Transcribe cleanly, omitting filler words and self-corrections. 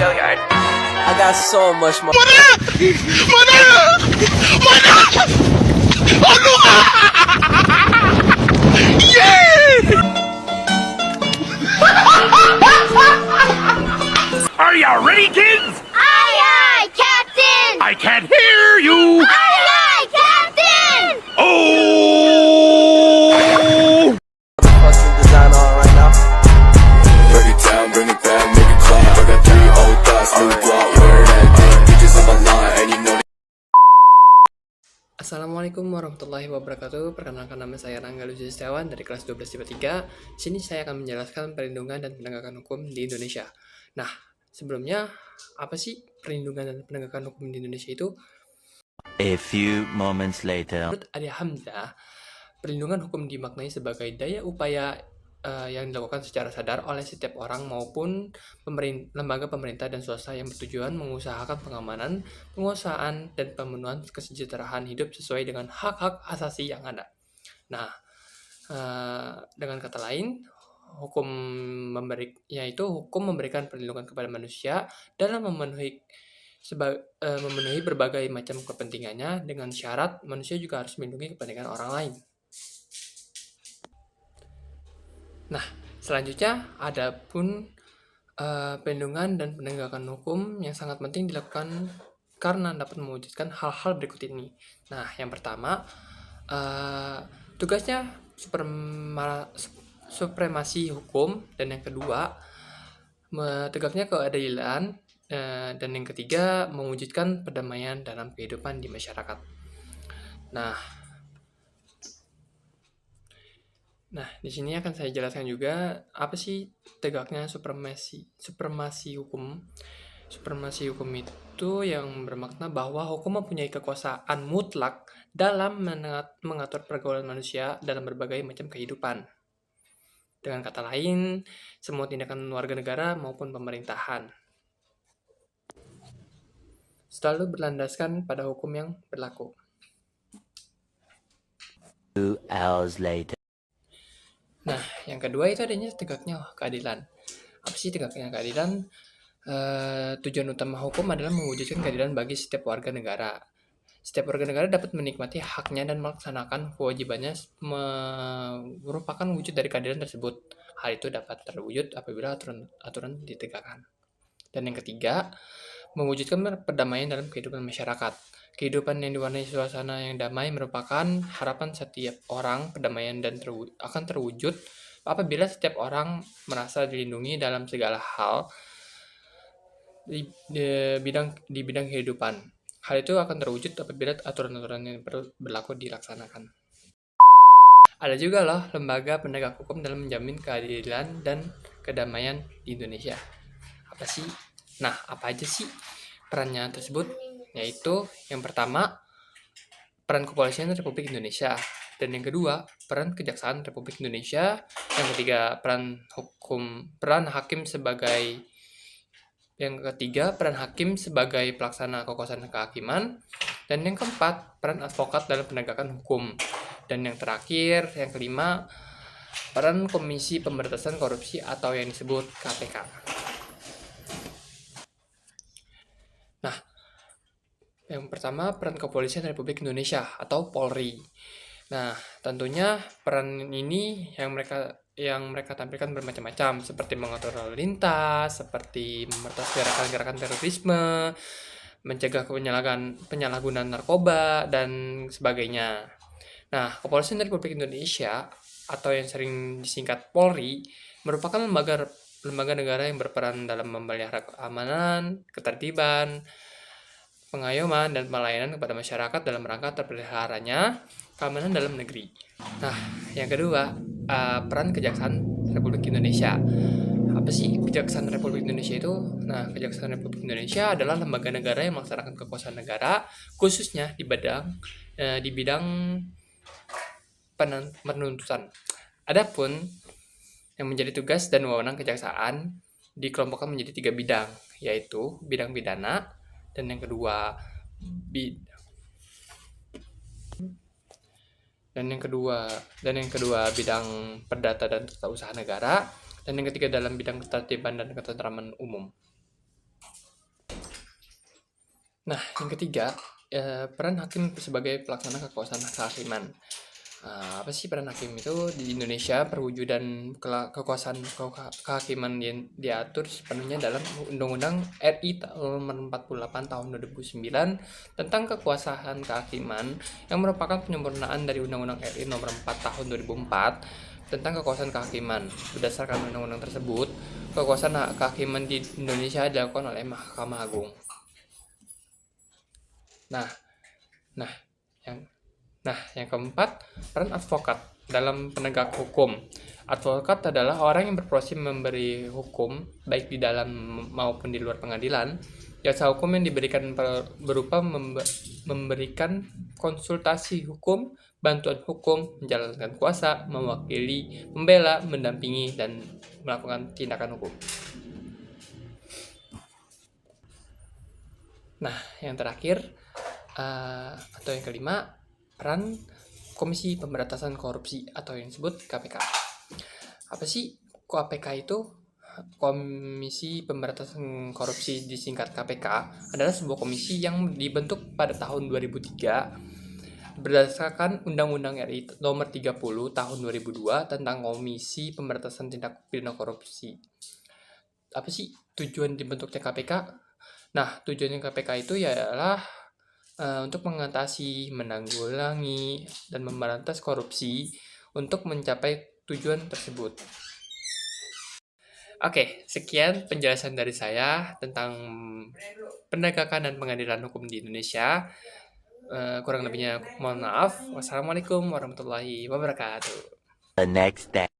Gilliard. I got so much more. Are you ready, kids? Aye, aye, Captain! I can't hear you. Aye, aye, Captain! Oh! Fucking design on right now. Break it down, bring it back, make it clap. I got 3 old thoughts, new block, where that thing. Bitches on my line, and you know Assalamualaikum warahmatullahi wabarakatuh. Perkenalkan, nama saya Rangga Luzi Setiawan dari kelas 12 IPA 3. Sini saya akan menjelaskan perlindungan dan penegakan hukum di Indonesia. Nah, sebelumnya apa sih perlindungan dan penegakan hukum di Indonesia itu? A few moments later. Menurut Adi Hamzah, perlindungan hukum dimaknai sebagai daya upaya yang dilakukan secara sadar oleh setiap orang maupun lembaga pemerintah dan swasta yang bertujuan mengusahakan pengamanan, penguasaan, dan pemenuhan kesejahteraan hidup sesuai dengan hak-hak asasi yang ada. Nah, dengan kata lain, hukum memberikan perlindungan kepada manusia dalam memenuhi berbagai macam kepentingannya, dengan syarat manusia juga harus melindungi kepentingan orang lain. Nah, selanjutnya ada pun perlindungan dan penegakan hukum yang sangat penting dilakukan karena dapat mewujudkan hal-hal berikut ini. Nah, yang pertama, tugasnya supremasi hukum, dan yang kedua, tegaknya keadilan, dan yang ketiga, mewujudkan perdamaian dalam kehidupan di masyarakat. Nah, di sini akan saya jelaskan juga apa sih tegaknya supremasi hukum. Supremasi hukum itu yang bermakna bahwa hukum mempunyai kekuasaan mutlak dalam mengatur pergaulan manusia dalam berbagai macam kehidupan. Dengan kata lain, semua tindakan warga negara maupun pemerintahan selalu berlandaskan pada hukum yang berlaku. 2 hours later. Nah, yang kedua itu adanya tegaknya keadilan. Apa sih tegaknya keadilan? Tujuan utama hukum adalah mewujudkan keadilan bagi setiap warga negara. Setiap warga negara dapat menikmati haknya dan melaksanakan kewajibannya merupakan wujud dari keadilan tersebut. Hal itu dapat terwujud apabila aturan ditegakkan. Dan yang ketiga, mewujudkan perdamaian dalam kehidupan masyarakat. Kehidupan yang diwarnai suasana yang damai merupakan harapan setiap orang. Perdamaian akan terwujud apabila setiap orang merasa dilindungi dalam segala hal di bidang kehidupan. Hal itu akan terwujud apabila aturan-aturan yang berlaku dilaksanakan. Ada juga loh lembaga penegak hukum dalam menjamin keadilan dan kedamaian di Indonesia. Apa sih? Nah, apa aja sih perannya tersebut? Yaitu yang pertama, peran Kepolisian Republik Indonesia, dan yang kedua, peran Kejaksaan Republik Indonesia, yang ketiga, peran hakim sebagai pelaksana kekuasaan kehakiman, dan yang keempat, peran advokat dalam penegakan hukum, dan yang terakhir, yang kelima, peran Komisi Pemberantasan Korupsi atau yang disebut KPK. Nah, yang pertama, peran Kepolisian Republik Indonesia atau Polri. Nah, tentunya peran ini yang mereka tampilkan bermacam-macam, seperti mengatur lalu lintas, seperti memerintah gerakan-gerakan terorisme, mencegah penyalahgunaan narkoba, dan sebagainya. Nah, Kepolisian Republik Indonesia atau yang sering disingkat Polri merupakan lembaga negara yang berperan dalam memelihara keamanan, ketertiban, pengayoman, dan pelayanan kepada masyarakat dalam rangka terpeliharanya keamanan dalam negeri. Nah, yang kedua, peran Kejaksaan Republik Indonesia. Apa sih Kejaksaan Republik Indonesia itu? Nah, Kejaksaan Republik Indonesia adalah lembaga negara yang melaksanakan kekuasaan negara, khususnya di bidang penuntutan. Adapun yang menjadi tugas dan wewenang kejaksaan dikelompokkan menjadi 3 bidang, yaitu bidang pidana, dan yang kedua bidang perdata dan tata usaha negara, dan yang ketiga dalam bidang ketertiban dan ketentraman umum. Nah, yang ketiga, peran hakim sebagai pelaksana kekuasaan kehakiman. Apa sih peran hakim itu? Di Indonesia, perwujudan kekuasaan kehakiman diatur sepenuhnya dalam Undang-Undang RI Nomor 48 Tahun 2009 tentang kekuasaan kehakiman, yang merupakan penyempurnaan dari Undang-Undang RI Nomor 4 Tahun 2004 tentang kekuasaan kehakiman. Berdasarkan undang-undang tersebut, kekuasaan kehakiman di Indonesia dilakukan oleh Mahkamah Agung. Nah, yang keempat, peran advokat dalam penegak hukum. Advokat adalah orang yang berprofesi memberi hukum, baik di dalam maupun di luar pengadilan. Jasa hukum yang diberikan berupa memberikan konsultasi hukum, bantuan hukum, menjalankan kuasa, mewakili, membela, mendampingi, dan melakukan tindakan hukum. Nah, yang terakhir, atau yang kelima, peran Komisi Pemberantasan Korupsi atau yang disebut KPK. Apa sih KPK itu? Komisi Pemberantasan Korupsi disingkat KPK adalah sebuah komisi yang dibentuk pada tahun 2003 berdasarkan Undang-Undang RI Nomor 30 Tahun 2002 tentang Komisi Pemberantasan Tindak Pidana Korupsi. Apa sih tujuan dibentuknya KPK? Nah, tujuannya KPK itu ialah untuk mengatasi, menanggulangi, dan memberantas korupsi untuk mencapai tujuan tersebut. Oke, sekian penjelasan dari saya tentang penegakan dan pengadilan hukum di Indonesia. Kurang lebihnya mohon maaf. Wassalamualaikum warahmatullahi wabarakatuh. The next day.